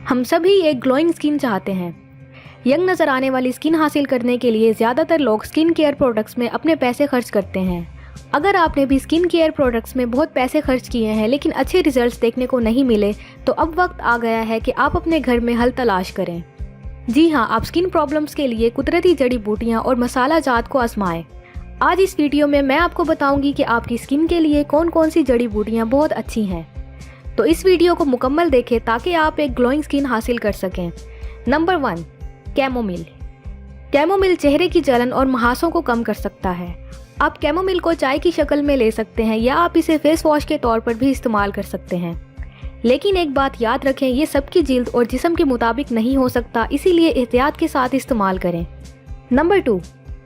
हम सभी एक ग्लोइंग स्किन चाहते हैं। यंग नज़र आने वाली स्किन हासिल करने के लिए ज़्यादातर लोग स्किन केयर प्रोडक्ट्स में अपने पैसे खर्च करते हैं। अगर आपने भी स्किन केयर प्रोडक्ट्स में बहुत पैसे खर्च किए हैं लेकिन अच्छे रिजल्ट्स देखने को नहीं मिले, तो अब वक्त आ गया है कि आप अपने घर में हल तलाश करें। जी हाँ, आप स्किन प्रॉब्लम्स के लिए कुदरती जड़ी बूटियाँ और मसाला जात को आजमाएं। आज इस वीडियो में मैं आपको बताऊंगी कि आपकी स्किन के लिए कौन कौन सी जड़ी बूटियाँ बहुत अच्छी हैं। तो इस वीडियो को मुकम्मल देखें ताकि आप एक ग्लोइंग स्किन हासिल कर सकें। Number 1, chamomile. कैमोमिल चेहरे की जलन और मुहासों को कम कर सकता है। आप कैमोमिल को चाय की शक्ल में ले सकते हैं या आप इसे फेस वॉश के तौर पर भी इस्तेमाल कर सकते हैं। लेकिन एक बात याद रखें, ये सबकी जिल्द और जिस्म के मुताबिक नहीं हो सकता, इसीलिए एहतियात के साथ इस्तेमाल करें। Number 2,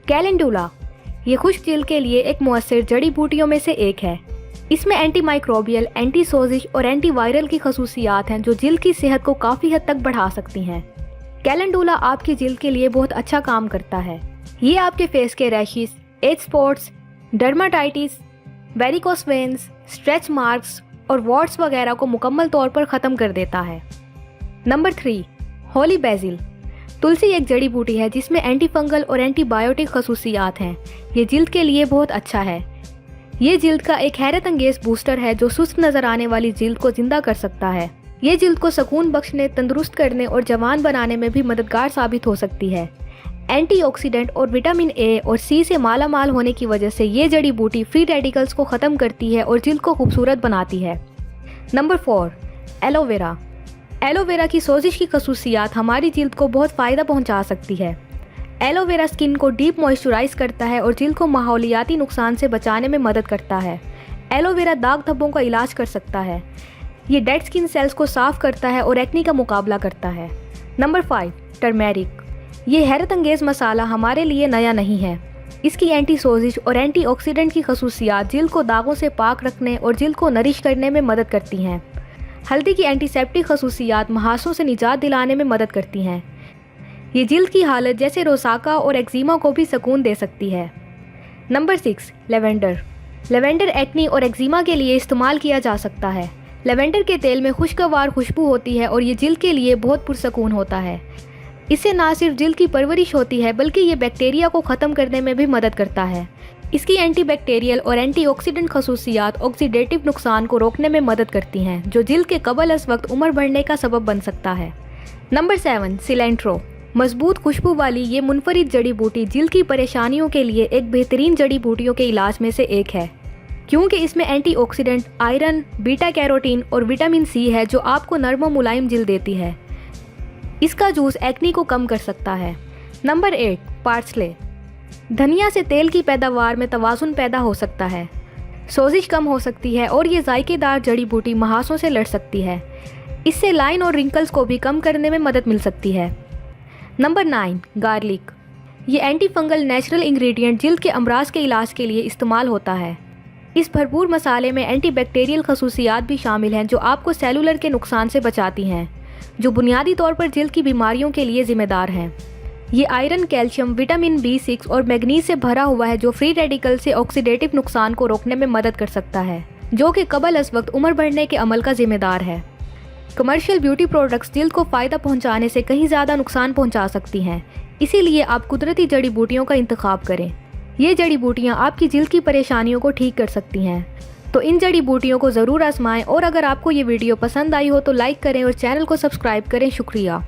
calendula. ये खुश्क जिल्द के लिए एक मुअस्सिर जड़ी बूटियों में से एक है। इसमें एंटी माइक्रोबियल, एंटी सोजिश और एंटी वायरल की खसूसियात हैं जो जिल्द की सेहत को काफ़ी हद तक बढ़ा सकती हैं। कैलेंडुला आपकी जिल्द के लिए बहुत अच्छा काम करता है। ये आपके फेस के rashes, as spots, dermatitis, varicose veins, stretch marks और वॉट्स वगैरह को मुकम्मल तौर पर ख़त्म कर देता है। नंबर 3, होली बैसिल। तुलसी एक जड़ी बूटी है जिसमें एंटी फंगल और एंटीबायोटिक खसूसियात हैं। ये जिल्द के लिए बहुत अच्छा है। ये जिल्द का एक हैरत अंगेज बूस्टर है जो सुस्त नजर आने वाली जिल्द को जिंदा कर सकता है। ये जिल्द को सुकून बख्शने, तंदुरुस्त करने और जवान बनाने में भी मददगार साबित हो सकती है। एंटीऑक्सीडेंट और विटामिन ए और सी से माला माल होने की वजह से ये जड़ी बूटी फ्री रेडिकल्स को ख़त्म करती है और जिल्द को खूबसूरत बनाती है। Number 4, aloe vera. एलोवेरा की सोजिश की खसूसियात हमारी जिल्द को बहुत फ़ायदा पहुंचा सकती है। एलोवेरा स्किन को डीप मॉइस्चराइज करता है और जिल्द को माहौलियाती नुकसान से बचाने में मदद करता है। एलोवेरा दाग धब्बों का इलाज कर सकता है। ये डेड स्किन सेल्स को साफ करता है और एक्ने का मुकाबला करता है। Number 5, turmeric. ये हैरत अंगेज मसाला हमारे लिए नया नहीं है। इसकी एंटी सोजिश और एंटीऑक्सीडेंट की खसूसियात जिल्द को दागों से पाक रखने और जिल्द को नरिश करने में मदद करती हैं। हल्दी की एंटीसेप्टिक खसूसियात मुहासों से निजात दिलाने में मदद करती हैं। ये जिल्द की हालत जैसे रोसाका और एक्जिमा को भी सुकून दे सकती है। Number 6, lavender. लेवेंडर एक्ने और एक्जिमा के लिए इस्तेमाल किया जा सकता है। लेवेंडर के तेल में खुशगवार खुशबू होती है और ये जिल्द के लिए बहुत पुरसकून होता है। इससे ना सिर्फ जिल्द की परवरिश होती है बल्कि ये बैक्टीरिया को ख़त्म करने में भी मदद करता है। इसकी एंटीबैक्टीरियल और एंटीऑक्सीडेंट खसूसियात ऑक्सीडेटिव नुकसान को रोकने में मदद करती हैं जो जिल्द के कबल अज़ वक्त उम्र बढ़ने का सबब बन सकता है। Number 7, cilantro. मजबूत खुशबू वाली ये मुनफरिद जड़ी बूटी जिल्द की परेशानियों के लिए एक बेहतरीन जड़ी बूटियों के इलाज में से एक है, क्योंकि इसमें एंटीऑक्सीडेंट, आयरन, बीटा कैरोटीन और विटामिन सी है जो आपको नर्म और मुलायम जिल्द देती है। इसका जूस एक्ने को कम कर सकता है। Number 8, parsley. धनिया से तेल की पैदावार में तवाज़ुन पैदा हो सकता है, सोजिश कम हो सकती है और ये जायकेदार जड़ी बूटी मुहासों से लड़ सकती है। इससे लाइन और रिंकल्स को भी कम करने में मदद मिल सकती है। Number 9, garlic. ये एंटी फंगल नेचुरल इंग्रेडिएंट जिल्द के अमराज के इलाज के लिए इस्तेमाल होता है। इस भरपूर मसाले में एंटीबैक्टीरियल खसूसियात भी शामिल हैं जो आपको सेलुलर के नुकसान से बचाती हैं, जो बुनियादी तौर पर जिल्द की बीमारियों के लिए जिम्मेदार हैं। ये आयरन, कैल्शियम, विटामिन B6 और मैग्नीज से भरा हुआ है जो फ्री रेडिकल से ऑक्सीडेटिव नुकसान को रोकने में मदद कर सकता है, जो कि कबल अज़ वक्त उम्र बढ़ने के अमल का जिम्मेदार है। कमर्शियल ब्यूटी प्रोडक्ट्स जिल्द को फ़ायदा पहुंचाने से कहीं ज़्यादा नुकसान पहुंचा सकती हैं, इसीलिए आप कुदरती जड़ी बूटियों का इंतखाब करें। ये जड़ी बूटियां आपकी जिल्द की परेशानियों को ठीक कर सकती हैं, तो इन जड़ी बूटियों को ज़रूर आजमाएं। और अगर आपको ये वीडियो पसंद आई हो तो लाइक करें और चैनल को सब्सक्राइब करें। शुक्रिया।